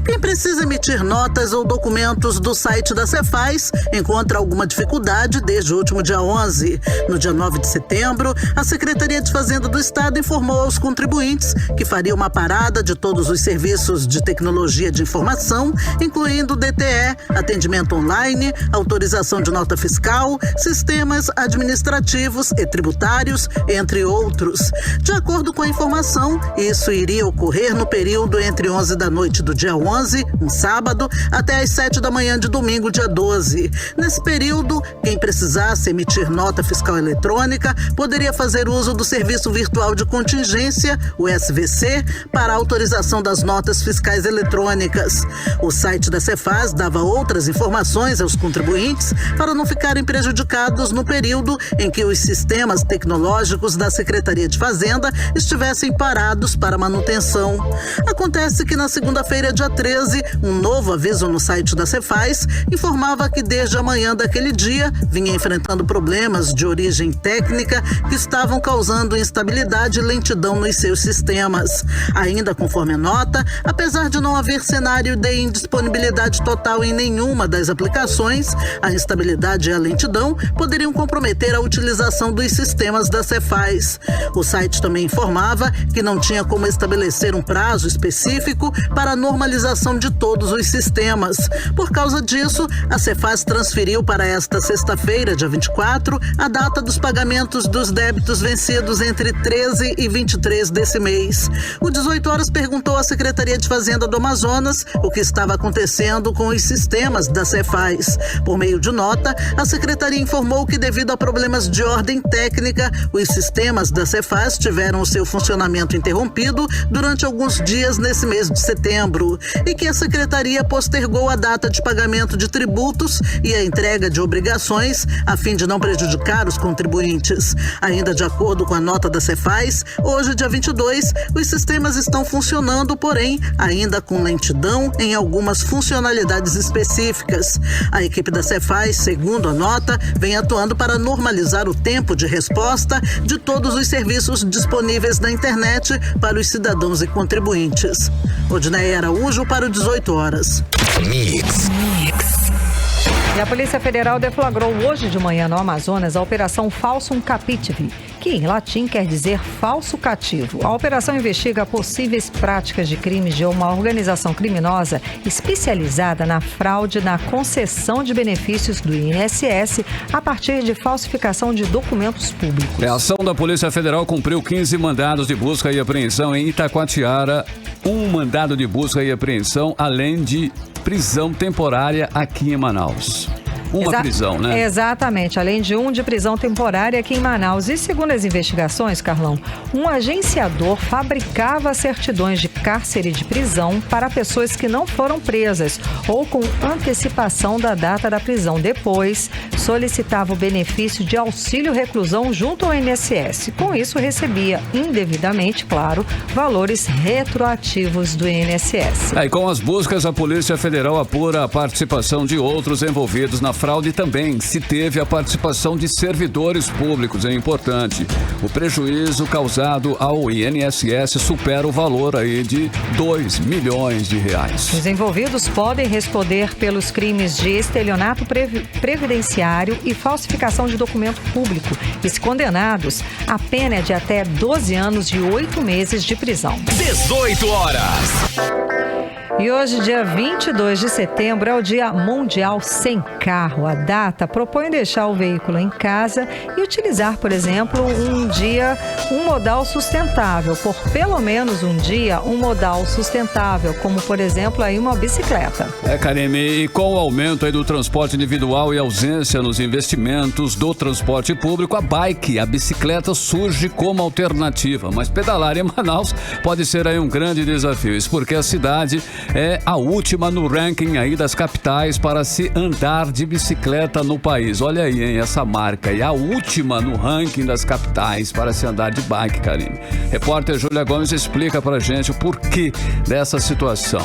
Quem precisa emitir notas ou documentos do site da Cefaz encontra alguma dificuldade desde o último dia 11. No dia 9 de setembro, a Secretaria de Fazenda do Estado informou aos contribuintes que faria uma parada de todos os serviços de tecnologia de informação, incluindo DTE, atendimento online, autorização de nota fiscal, sistemas administrativos e tributários, entre outros. De acordo com a informação, isso iria ocorrer no período entre 11 da noite do dia 11, um sábado, até às 7 da manhã de domingo, dia 12. Nesse período, quem precisasse emitir nota fiscal eletrônica poderia fazer uso do Serviço Virtual de Contingência, o SVC, para a autorização das notas fiscais eletrônicas. O site da Cefaz dava outras informações aos contribuintes para não ficarem prejudicados no período em que os sistemas tecnológicos da Secretaria de Fazenda estivessem parados para manutenção. Acontece que na segunda-feira, dia 13, um novo aviso no site da Cefaz informava que desde a manhã daquele dia vinha enfrentando problemas de origem técnica que estavam causando instabilidade e lentidão nos seus sistemas. Ainda conforme a nota, apesar de não haver cenário de indisponibilidade total em nenhuma das aplicações, a instabilidade e a lentidão poderiam comprometer a utilização dos sistemas da Cefaz. O site também informava que não tinha como estabelecer um prazo específico para a normalização de todos os sistemas. Por causa disso, a Cefaz transferiu para esta sexta-feira, dia 24, a data dos pagamentos dos débitos vencidos entre 13 e 23 desse mês. O 18 horas perguntou à Secretaria de Fazenda do Amazonas o que estava acontecendo com os sistemas da Cefaz. Por meio de nota, a Secretaria informou que, devido a problemas de ordem técnica, os sistemas da Cefaz tiveram o seu funcionamento interrompido durante alguns dias nesse mês de setembro e que a Secretaria postergou a data de pagamento de tributos e a entrega de obrigações a fim de não prejudicar os contribuintes. Ainda de acordo com a nota da Cefaz, hoje, dia 22, os sistemas estão funcionando, porém, ainda com lentidão em algumas funcionalidades específicas. A equipe da Cefaz, segundo a nota, vem atuando para normalizar o tempo de resposta de todos os serviços disponíveis na internet para os cidadãos e contribuintes. Odinei Araújo para o 18 horas. Mix. E a Polícia Federal deflagrou hoje de manhã no Amazonas a Operação Falsum Capitivi, que em latim quer dizer falso cativo. A operação investiga possíveis práticas de crimes de uma organização criminosa especializada na fraude na concessão de benefícios do INSS a partir de falsificação de documentos públicos. A ação da Polícia Federal cumpriu 15 mandados de busca e apreensão em Itacoatiara, um mandado de busca e apreensão, além de prisão temporária aqui em Manaus. Uma prisão, né? Exatamente, além de um de prisão temporária aqui em Manaus. E segundo as investigações, Carlão, um agenciador fabricava certidões de cárcere de prisão para pessoas que não foram presas ou com antecipação da data da prisão. Depois, solicitava o benefício de auxílio reclusão junto ao INSS. Com isso, recebia indevidamente, claro, valores retroativos do INSS. E com as buscas, a Polícia Federal apura a participação de outros envolvidos na fraude também. Se teve a participação de servidores públicos, é importante. O prejuízo causado ao INSS supera o valor aí de R$2 milhões. Os envolvidos podem responder pelos crimes de estelionato previdenciário e falsificação de documento público. E se condenados, a pena é de até 12 anos e 8 meses de prisão. 18 horas. E hoje, dia 22 de setembro, é o Dia Mundial Sem Carro. A data propõe deixar o veículo em casa e utilizar, por exemplo, um modal sustentável. Por pelo menos um dia, um modal sustentável, como, por exemplo, aí uma bicicleta. Karime, e com o aumento aí do transporte individual e ausência nos investimentos do transporte público, a bicicleta surge como alternativa. Mas pedalar em Manaus pode ser aí um grande desafio. Isso porque a cidade é a última no ranking aí das capitais para se andar de bicicleta no país. Olha aí, hein, essa marca. E a última no ranking das capitais para se andar de bike, Karine. Repórter Júlia Gomes explica pra gente o porquê dessa situação.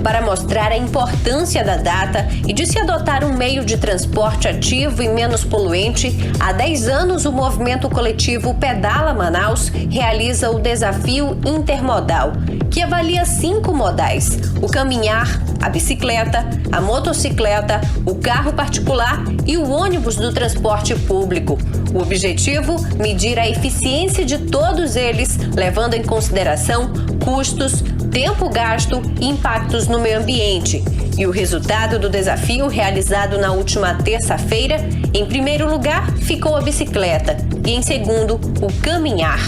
Para mostrar a importância da data e de se adotar um meio de transporte ativo e menos poluente, há 10 anos o movimento coletivo Pedala Manaus realiza o Desafio Intermodal, que avalia 5 modais: o caminhar, a bicicleta, a motocicleta, o carro particular e o ônibus do transporte público. O objetivo, medir a eficiência de todos eles, levando em consideração custos, tempo gasto e impactos no meio ambiente. E o resultado do desafio, realizado na última terça-feira, em primeiro lugar ficou a bicicleta e em segundo, o caminhar.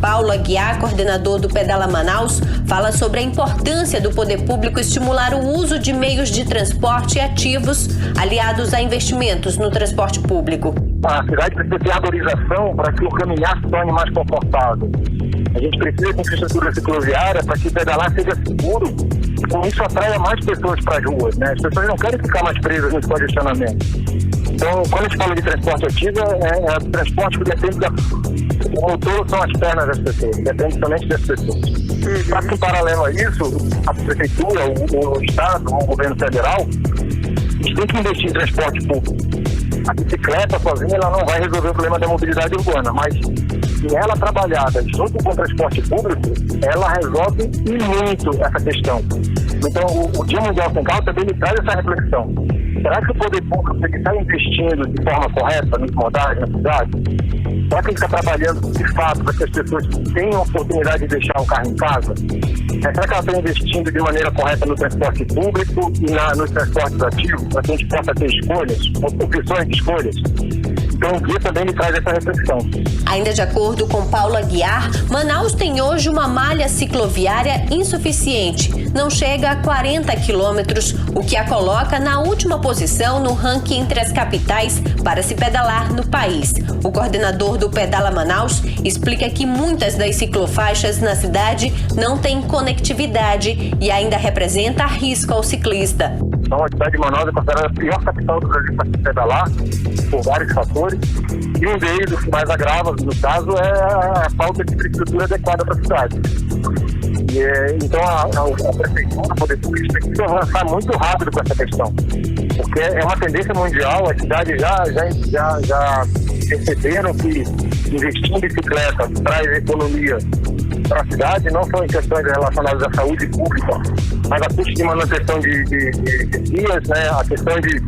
Paulo Aguiar, coordenador do Pedala Manaus, fala sobre a importância do poder público estimular o uso de meios de transporte ativos aliados a investimentos no transporte público. A cidade precisa ter arborização para que o caminhar se torne mais confortável. A gente precisa de infraestrutura cicloviária para que o pedalar seja seguro e com isso atraia mais pessoas para as ruas, né? As pessoas não querem ficar mais presas no congestionamento. Então, quando a gente fala de transporte ativo, é transporte que depende o motor são as pernas das pessoas, depende somente das pessoas. Só que, em paralelo a isso, a prefeitura, o Estado, o governo federal, eles têm que investir em transporte público. A bicicleta sozinha ela não vai resolver o problema da mobilidade urbana, mas se ela trabalhada junto com o transporte público, ela resolve muito essa questão. Então, o Dia Mundial Sem Carro também traz essa reflexão. Será que o poder público está investindo de forma correta nos modais na cidade? Será que ele está trabalhando de fato para que as pessoas tenham a oportunidade de deixar o carro em casa? Será que ela está investindo de maneira correta no transporte público e nos transportes ativos, para que a gente possa ter escolhas, opções de escolhas? Então o guia também me traz essa reflexão. Ainda de acordo com Paulo Aguiar, Manaus tem hoje uma malha cicloviária insuficiente. Não chega a 40 quilômetros, o que a coloca na última posição no ranking entre as capitais para se pedalar no país. O coordenador do Pedala Manaus explica que muitas das ciclofaixas na cidade não têm conectividade e ainda representa risco ao ciclista. Então, a cidade de Manaus é considerada a pior capital do Brasil para se pedalar, por vários fatores. E um deles, o que mais agrava, no caso, é a falta de infraestrutura adequada para a cidade. Então, a prefeitura, o poder público, tem que avançar muito rápido com essa questão. Porque é uma tendência mundial, as cidades já perceberam que investir em bicicleta traz economia para a cidade, não só em questões relacionadas à saúde pública, mas a custo de manutenção de vias, né, a questão de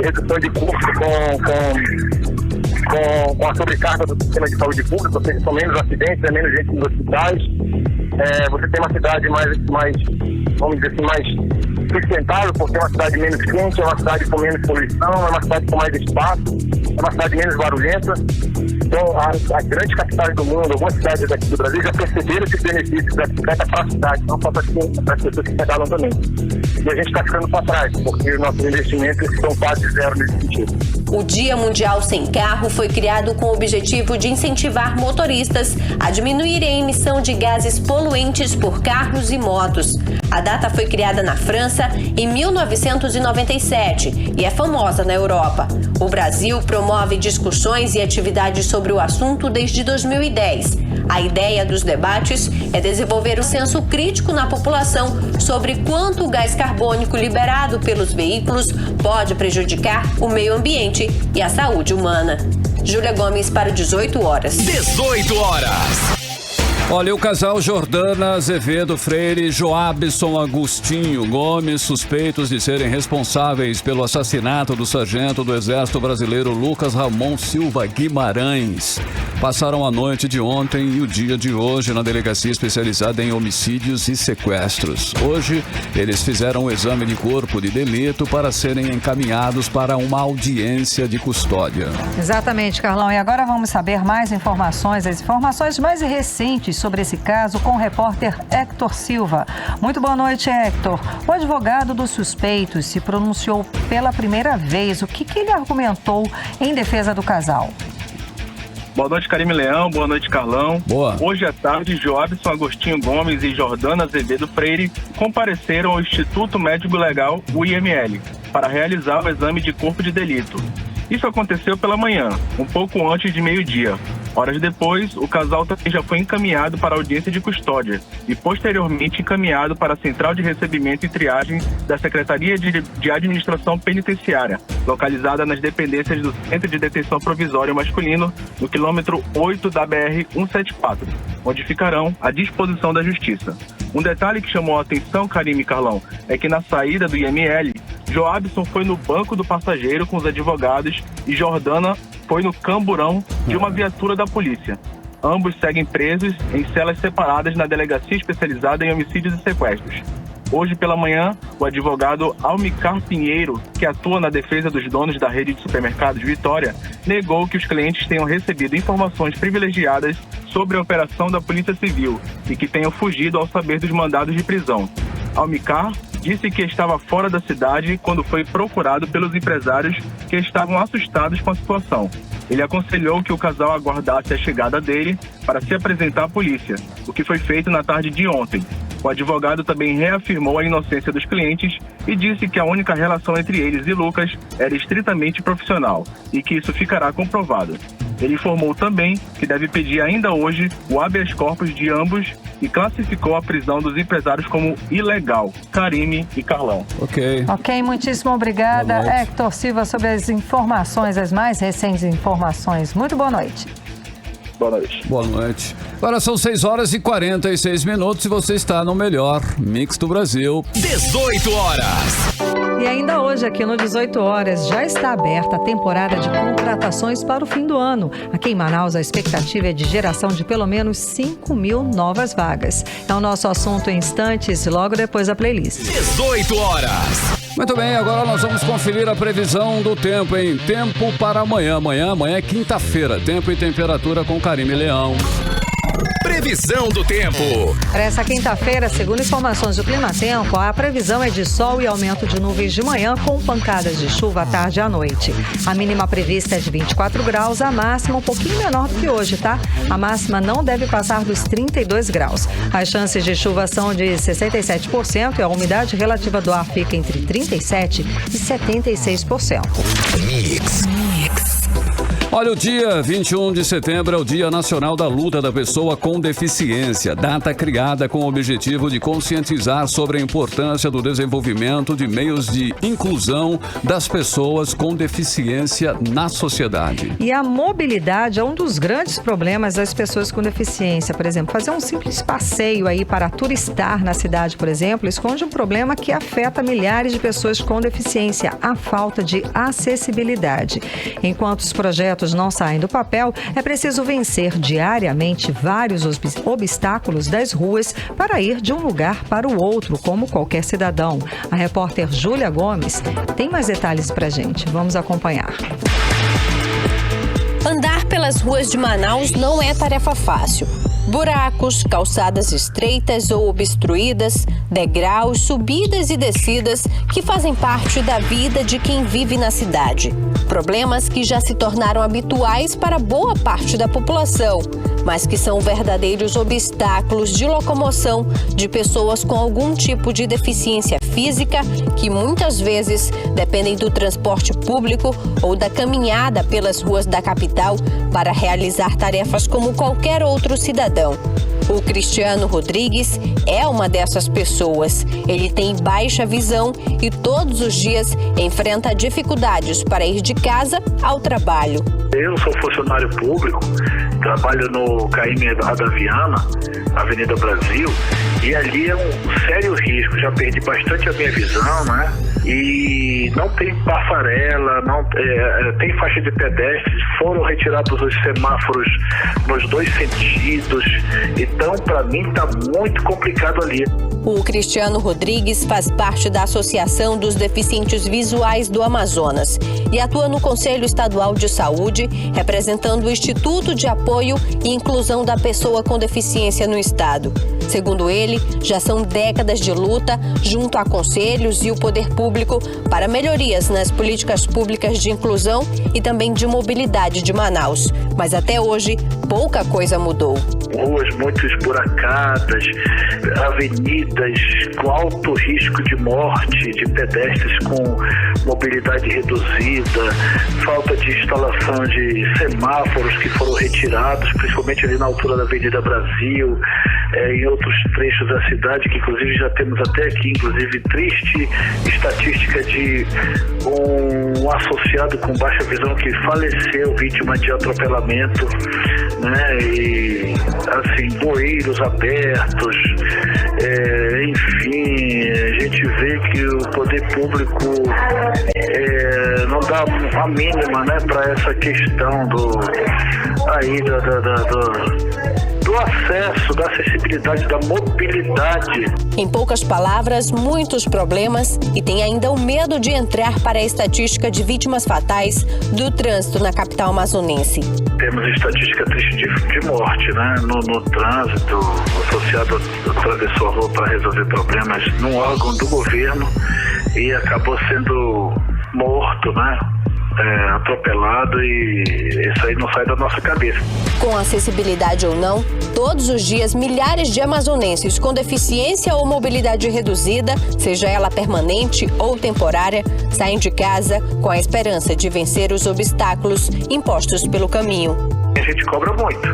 redução de custo com a sobrecarga do sistema de saúde pública, ou seja, são menos acidentes, menos gente nos hospitais. Você tem uma cidade mais, vamos dizer assim, mais sustentável, porque é uma cidade menos quente, é uma cidade com menos poluição, é uma cidade com mais espaço, é uma cidade menos barulhenta. Então, as grandes capitais do mundo, algumas cidades daqui do Brasil já perceberam esses benefícios da bicicleta para a cidade, não só para as pessoas que pedalam também. E a gente está ficando para trás, porque os nossos investimentos são quase zero nesse sentido. O Dia Mundial Sem Carro foi criado com o objetivo de incentivar motoristas a diminuírem a emissão de gases poluentes por carros e motos. A data foi criada na França em 1997 e é famosa na Europa. O Brasil promove discussões e atividades sobre o assunto desde 2010. A ideia dos debates é desenvolver um senso crítico na população sobre quanto o gás carbônico liberado pelos veículos pode prejudicar o meio ambiente e a saúde humana. Júlia Gomes para 18 horas. 18 horas. Olha, o casal Jordana Azevedo Freire e Joabson Agostinho Gomes, suspeitos de serem responsáveis pelo assassinato do sargento do Exército Brasileiro Lucas Ramon Silva Guimarães, passaram a noite de ontem e o dia de hoje na delegacia especializada em homicídios e sequestros. Hoje, eles fizeram um exame de corpo de delito para serem encaminhados para uma audiência de custódia. Exatamente, Carlão. E agora vamos saber mais informações, as informações mais recentes sobre esse caso com o repórter Hector Silva. Muito boa noite, Hector. O advogado dos suspeitos se pronunciou pela primeira vez. O que ele argumentou em defesa do casal? Boa noite, Karime Leão. Boa noite, Carlão. Boa. Hoje à tarde, Joabson Agostinho Gomes e Jordana Azevedo Freire compareceram ao Instituto Médico Legal, o IML, para realizar o exame de corpo de delito. Isso aconteceu pela manhã, um pouco antes de meio-dia. Horas depois, o casal também já foi encaminhado para a audiência de custódia e posteriormente encaminhado para a Central de Recebimento e Triagem da Secretaria de Administração Penitenciária, localizada nas dependências do Centro de Detenção Provisório Masculino, no quilômetro 8 da BR-174, onde ficarão à disposição da Justiça. Um detalhe que chamou a atenção, Karime e Carlão, é que na saída do IML, Joabson foi no banco do passageiro com os advogados e Jordana foi no camburão de uma viatura da polícia. Ambos seguem presos em celas separadas na delegacia especializada em homicídios e sequestros. Hoje pela manhã, o advogado Almicar Pinheiro, que atua na defesa dos donos da rede de supermercados Vitória, negou que os clientes tenham recebido informações privilegiadas sobre a operação da Polícia Civil e que tenham fugido ao saber dos mandados de prisão. Almicar disse que estava fora da cidade quando foi procurado pelos empresários que estavam assustados com a situação. Ele aconselhou que o casal aguardasse a chegada dele para se apresentar à polícia, o que foi feito na tarde de ontem. O advogado também reafirmou a inocência dos clientes e disse que a única relação entre eles e Lucas era estritamente profissional e que isso ficará comprovado. Ele informou também que deve pedir ainda hoje o habeas corpus de ambos e classificou a prisão dos empresários como ilegal. Karime e Carlão. Ok, muitíssimo obrigada, Hector Silva, sobre as informações, as mais recentes informações. Muito boa noite. Boa noite. Boa noite. Agora são 6 horas e 46 minutos e você está no melhor Mix do Brasil. 18 horas. E ainda hoje aqui no 18 horas já está aberta a temporada de contratações para o fim do ano. Aqui em Manaus a expectativa é de geração de pelo menos 5.000 novas vagas. É o nosso assunto em instantes, logo depois da playlist. 18 horas. Muito bem, agora nós vamos conferir a previsão do tempo, hein? Tempo para amanhã. Amanhã é quinta-feira. Tempo e temperatura com Karime Leão. Previsão do tempo. Para essa quinta-feira, segundo informações do Climatempo, a previsão é de sol e aumento de nuvens de manhã com pancadas de chuva à tarde e à noite. A mínima prevista é de 24 graus, a máxima um pouquinho menor do que hoje, tá? A máxima não deve passar dos 32 graus. As chances de chuva são de 67% e a umidade relativa do ar fica entre 37% e 76%. Mix. Olha, o dia 21 de setembro é o Dia Nacional da Luta da Pessoa com Deficiência, data criada com o objetivo de conscientizar sobre a importância do desenvolvimento de meios de inclusão das pessoas com deficiência na sociedade. E a mobilidade é um dos grandes problemas das pessoas com deficiência. Por exemplo, fazer um simples passeio aí para turistar na cidade, por exemplo, esconde um problema que afeta milhares de pessoas com deficiência, a falta de acessibilidade. Enquanto os projetos não saem do papel, é preciso vencer diariamente vários obstáculos das ruas para ir de um lugar para o outro, como qualquer cidadão. A repórter Júlia Gomes tem mais detalhes pra gente. Vamos acompanhar. Andar pelas ruas de Manaus não é tarefa fácil. Buracos, calçadas estreitas ou obstruídas, degraus, subidas e descidas que fazem parte da vida de quem vive na cidade. Problemas que já se tornaram habituais para boa parte da população, mas que são verdadeiros obstáculos de locomoção de pessoas com algum tipo de deficiência física que muitas vezes dependem do transporte público ou da caminhada pelas ruas da capital para realizar tarefas como qualquer outro cidadão. O Cristiano Rodrigues é uma dessas pessoas. Ele tem baixa visão e todos os dias enfrenta dificuldades para ir de casa ao trabalho. Eu sou funcionário público, trabalho no KM da Viana, Avenida Brasil, e ali é um sério risco. Já perdi bastante a minha visão, né? E não tem passarela, não tem faixa de pedestres, foram retirados os semáforos nos 2 sentidos. Então, para mim, está muito complicado ali. O Cristiano Rodrigues faz parte da Associação dos Deficientes Visuais do Amazonas e atua no Conselho Estadual de Saúde, representando o Instituto de Apoio e Inclusão da Pessoa com Deficiência no Estado. Segundo ele, já são décadas de luta junto a conselhos e o poder público para melhorias nas políticas públicas de inclusão e também de mobilidade de Manaus. Mas até hoje, pouca coisa mudou. Ruas muito esburacadas, avenidas com alto risco de morte, de pedestres com mobilidade reduzida, falta de instalação de semáforos que foram retirados, principalmente ali na altura da Avenida Brasil, em outros trechos da cidade, que inclusive já temos até aqui, inclusive, triste estatística de um associado com baixa visão que faleceu vítima de atropelamento, né? E assim, bueiros abertos, enfim, a gente vê que o poder público não dá a mínima, né, para essa questão do acesso, da acessibilidade, da mobilidade. Em poucas palavras, muitos problemas e tem ainda o medo de entrar para a estatística de vítimas fatais do trânsito na capital amazonense. Temos estatística triste de morte, né? No trânsito, o associado atravessou a rua para resolver problemas num órgão do governo e acabou sendo morto, né? Atropelado, e isso aí não sai da nossa cabeça. Com acessibilidade ou não, todos os dias milhares de amazonenses com deficiência ou mobilidade reduzida, seja ela permanente ou temporária, saem de casa com a esperança de vencer os obstáculos impostos pelo caminho. A gente cobra muito,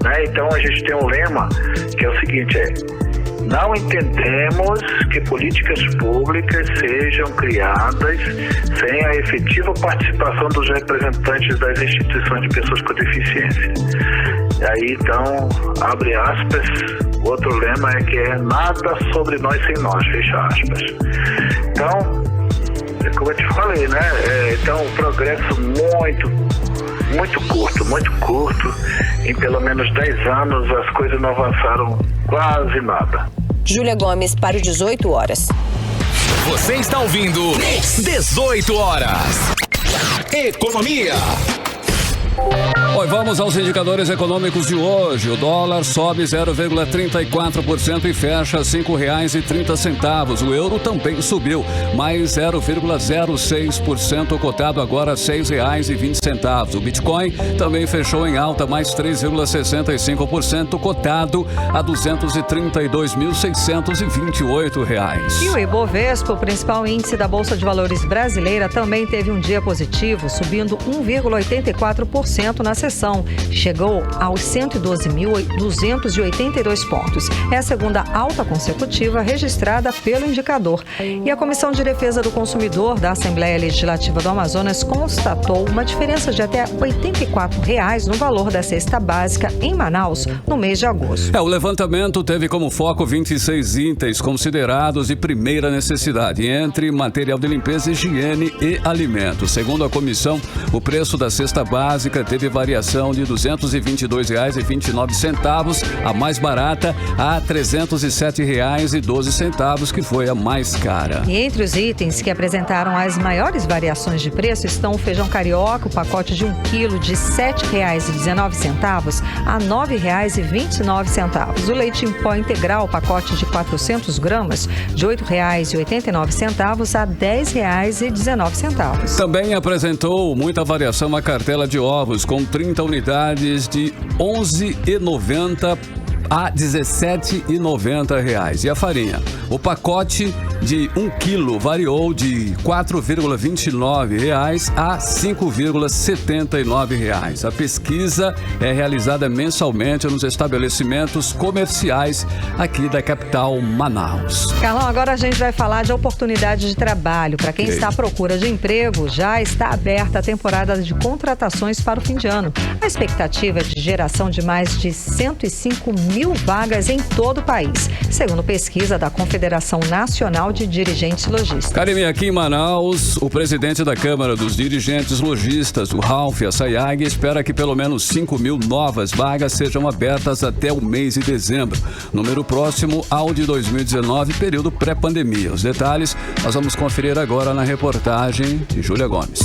né? Então a gente tem um lema que é o seguinte, não entendemos que políticas públicas sejam criadas sem a efetiva participação dos representantes das instituições de pessoas com deficiência. E aí, então, abre aspas, o outro lema é nada sobre nós sem nós, fecha aspas. Então, como eu te falei, né? Então, um progresso muito curto. Em pelo menos 10 anos, as coisas não avançaram quase nada. Júlia Gomes para o 18 horas. Você está ouvindo 18 horas. Economia. Oi, vamos aos indicadores econômicos de hoje. O dólar sobe 0,34% e fecha R$ 5,30. O euro também subiu, mais 0,06%, cotado agora R$ 6,20. O Bitcoin também fechou em alta, mais 3,65%, cotado a R$ 232.628. E o Ibovespa, o principal índice da Bolsa de Valores brasileira, também teve um dia positivo, subindo 1,84%. 0,5% na sessão. Chegou aos 112.282 pontos. É a segunda alta consecutiva registrada pelo indicador. E a Comissão de Defesa do Consumidor da Assembleia Legislativa do Amazonas constatou uma diferença de até R$ 84 no valor da cesta básica em Manaus no mês de agosto. O levantamento teve como foco 26 itens considerados de primeira necessidade, entre material de limpeza, higiene e alimentos. Segundo a comissão, o preço da cesta básica teve variação de R$ 222,29, a mais barata, a R$ 307,12, que foi a mais cara. E entre os itens que apresentaram as maiores variações de preço estão o feijão carioca, o pacote de 1 quilo de R$ 7,19 a R$ 9,29. O leite em pó integral, pacote de 400 gramas, de R$ 8,89 a R$ 10,19. Também apresentou muita variação a cartela de ovos, com 30 unidades de R$ 11,90 a R$ 17,90. E a farinha? O pacote de 1 quilo variou de R$ 4,29 a R$ 5,79. A pesquisa é realizada mensalmente nos estabelecimentos comerciais aqui da capital Manaus. Carlão, agora a gente vai falar de oportunidade de trabalho. Para quem está à procura de emprego, já está aberta a temporada de contratações para o fim de ano. A expectativa é de geração de mais de 105 mil vagas em todo o país, segundo pesquisa da Confederação Nacional de Dirigentes Lojistas. Karime, aqui em Manaus, o presidente da Câmara dos Dirigentes Lojistas, o Ralph Sayag, espera que pelo menos 5 mil novas vagas sejam abertas até o mês de dezembro, número próximo ao de 2019, período pré-pandemia. Os detalhes nós vamos conferir agora na reportagem de Júlia Gomes.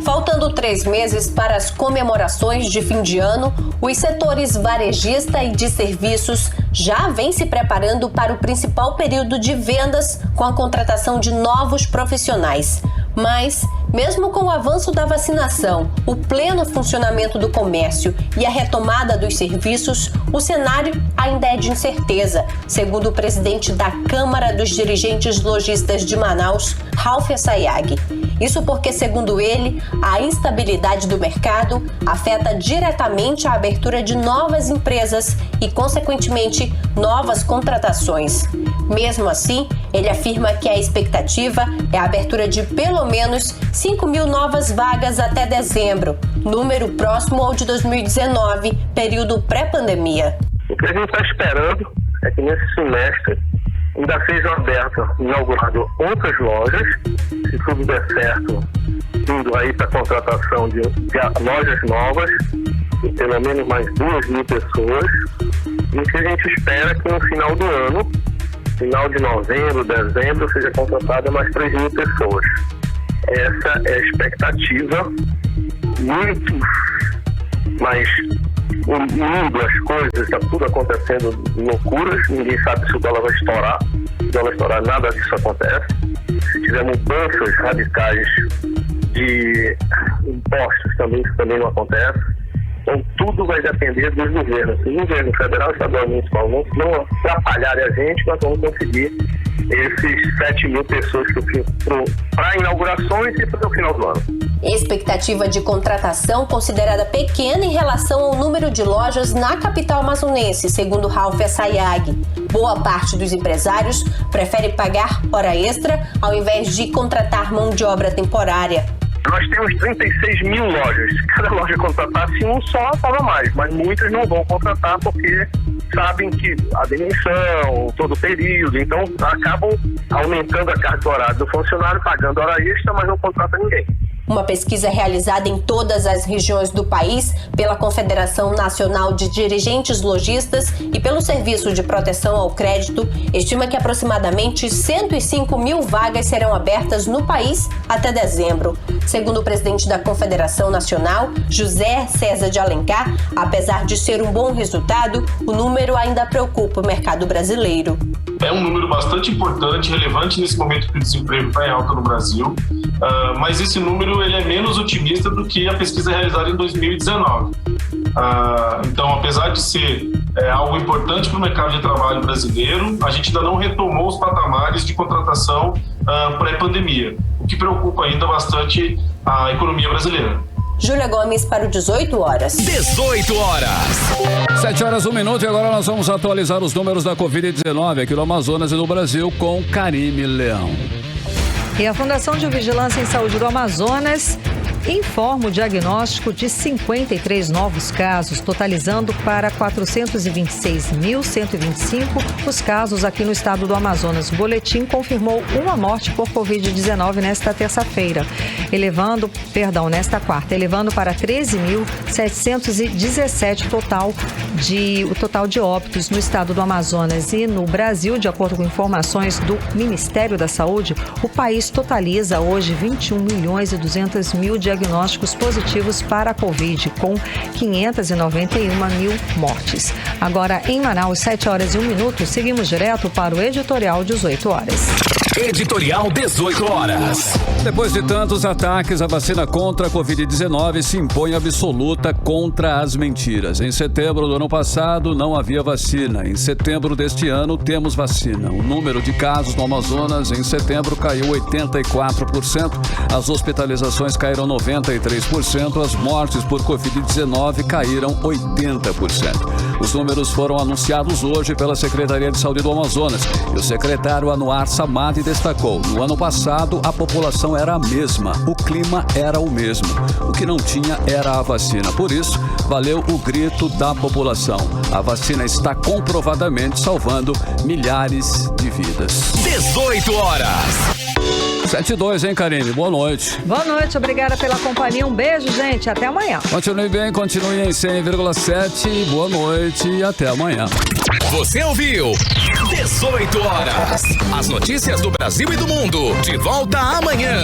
Faltando 3 meses para as comemorações de fim de ano, os setores varejista e de serviços já vêm se preparando para o principal período de vendas com a contratação de novos profissionais. Mas, mesmo com o avanço da vacinação, o pleno funcionamento do comércio e a retomada dos serviços, o cenário ainda é de incerteza, segundo o presidente da Câmara dos Dirigentes Lojistas de Manaus, Ralph Sayag. Isso porque, segundo ele, a instabilidade do mercado afeta diretamente a abertura de novas empresas e, consequentemente, novas contratações. Mesmo assim, ele afirma que a expectativa é a abertura de pelo menos 5 mil novas vagas até dezembro, número próximo ao de 2019, período pré-pandemia. O que a gente está esperando é que nesse semestre ainda sejam abertas, inaugurado outras lojas, se tudo der certo, indo aí para a contratação de lojas novas, de pelo menos mais 2.000 pessoas, e que a gente espera que no final do ano, final de novembro, dezembro, seja contratada mais 3.000 pessoas. Essa é a expectativa, muito, mas o mundo, as coisas, está tudo acontecendo loucuras, ninguém sabe se o dólar vai estourar. Se o dólar estourar, nada disso acontece. Se tiver mudanças radicais de impostos também, isso também não acontece. Então, tudo vai depender dos governos. Se o governo federal, estadual e municipal não atrapalharem a gente, nós vamos conseguir esses 7.000 pessoas para inaugurações e para o final do ano. Expectativa de contratação considerada pequena em relação ao número de lojas na capital amazonense, segundo Ralph Sayag. Boa parte dos empresários prefere pagar hora extra ao invés de contratar mão de obra temporária. Nós temos 36 mil lojas. Se cada loja contratasse um só, estava mais. Mas muitas não vão contratar porque sabem que a demissão, todo o período. Então, acabam aumentando a carga horária do funcionário, pagando hora extra, mas não contrata ninguém. Uma pesquisa realizada em todas as regiões do país pela Confederação Nacional de Dirigentes Lojistas e pelo Serviço de Proteção ao Crédito estima que aproximadamente 105 mil vagas serão abertas no país até dezembro. Segundo o presidente da Confederação Nacional, José César de Alencar, apesar de ser um bom resultado, o número ainda preocupa o mercado brasileiro. É um número bastante importante, relevante nesse momento que o desemprego está em alta no Brasil, mas esse número ele é menos otimista do que a pesquisa realizada em 2019. Então, apesar de ser algo importante para o mercado de trabalho brasileiro, a gente ainda não retomou os patamares de contratação pré-pandemia, o que preocupa ainda bastante a economia brasileira. Júlia Gomes para o 18 horas. 18 horas. 7 horas, 1 minuto, e agora nós vamos atualizar os números da Covid-19 aqui no Amazonas e no Brasil com Karime Leão. E a Fundação de Vigilância em Saúde do Amazonas informa o diagnóstico de 53 novos casos, totalizando para 426.125 os casos aqui no estado do Amazonas. O boletim confirmou uma morte por Covid-19 nesta quarta, elevando para 13.717 o total de óbitos no estado do Amazonas. E no Brasil, de acordo com informações do Ministério da Saúde, o país totaliza hoje 21.200.000 diagnósticos positivos para a Covid, com 591.000 mortes. Agora, em Manaus, 7 horas e 1 minuto, seguimos direto para o editorial 18 horas. Editorial 18 horas. Depois de tantos ataques, a vacina contra a Covid-19 se impõe absoluta contra as mentiras. Em setembro do ano passado, não havia vacina. Em setembro deste ano, temos vacina. O número de casos no Amazonas em setembro caiu 84%. As hospitalizações caíram 93%. As mortes por Covid-19 caíram 80%. Os números foram anunciados hoje pela Secretaria de Saúde do Amazonas. E o secretário Anuar Samad destacou: no ano passado, a população era a mesma, o clima era o mesmo. O que não tinha era a vacina. Por isso, valeu o grito da população. A vacina está comprovadamente salvando milhares de vidas. 18 horas. 7:02, hein, Karime? Boa noite. Boa noite, obrigada pela companhia. Um beijo, gente. Até amanhã. Continue bem, continue em 100,7. Boa noite e até amanhã. Você ouviu 18 horas. As notícias do Brasil e do mundo. De volta amanhã.